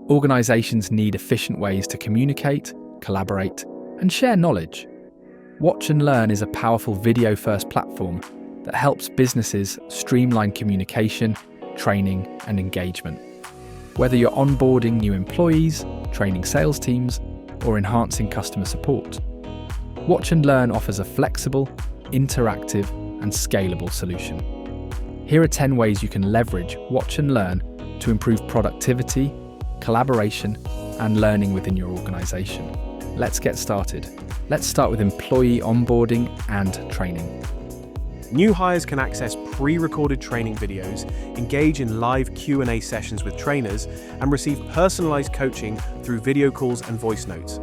Organisations need efficient ways to communicate, collaborate, and share knowledge. Watch and Learn is a powerful video-first platform that helps businesses streamline communication, training, and engagement. Whether you're onboarding new employees, training sales teams, or enhancing customer support, Watch and Learn offers a flexible, interactive, and scalable solution. Here are 10 ways you can leverage Watch and Learn to improve productivity, collaboration, and learning within your organisation. Let's get started. Let's start with employee onboarding and training. New hires can access pre-recorded training videos, engage in live Q&A sessions with trainers, and receive personalised coaching through video calls and voice notes.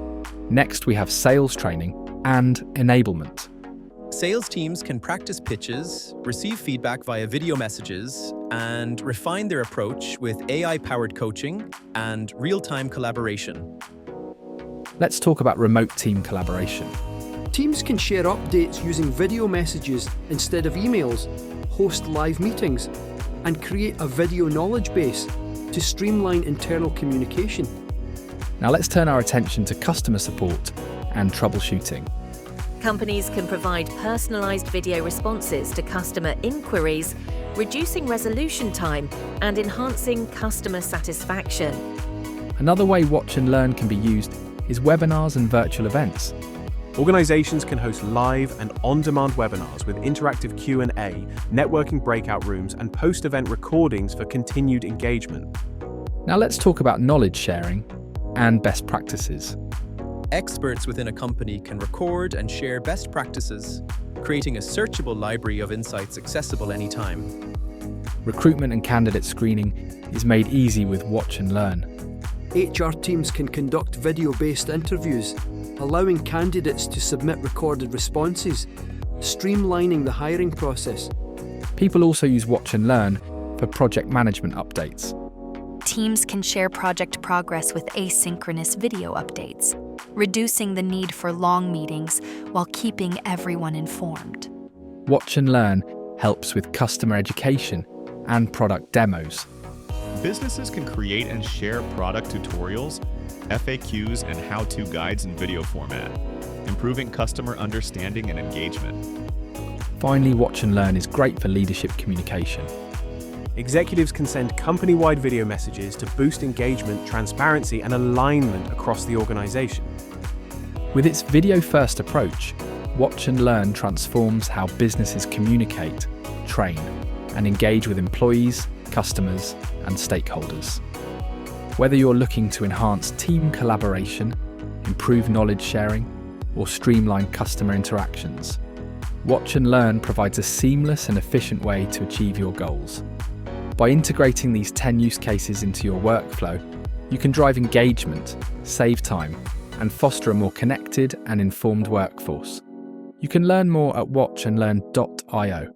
Next, we have sales training and enablement. Sales teams can practice pitches, receive feedback via video messages, and refine their approach with AI-powered coaching and real-time collaboration. Let's talk about remote team collaboration. Teams can share updates using video messages instead of emails, host live meetings, and create a video knowledge base to streamline internal communication. Now let's turn our attention to customer support and troubleshooting. Companies can provide personalised video responses to customer inquiries, reducing resolution time and enhancing customer satisfaction. Another way Watch and Learn can be used is webinars and virtual events. Organizations can host live and on-demand webinars with interactive Q&A, networking breakout rooms, and post-event recordings for continued engagement. Now let's talk about knowledge sharing and best practices. Experts within a company can record and share best practices, creating a searchable library of insights accessible anytime. Recruitment and candidate screening is made easy with Watch and Learn. HR teams can conduct video-based interviews, allowing candidates to submit recorded responses, streamlining the hiring process. People also use Watch and Learn for project management updates. Teams can share project progress with asynchronous video updates, reducing the need for long meetings while keeping everyone informed. Watch and Learn helps with customer education and product demos. Businesses can create and share product tutorials, FAQs, and how-to guides in video format, improving customer understanding and engagement. Finally, Watch and Learn is great for leadership communication. Executives can send company-wide video messages to boost engagement, transparency, and alignment across the organization. With its video-first approach, Watch and Learn transforms how businesses communicate, train, and engage with employees, customers, and stakeholders. Whether you're looking to enhance team collaboration, improve knowledge sharing, or streamline customer interactions, Watch and Learn provides a seamless and efficient way to achieve your goals. By integrating these 10 use cases into your workflow, you can drive engagement, save time, and foster a more connected and informed workforce. You can learn more at watchandlearn.io.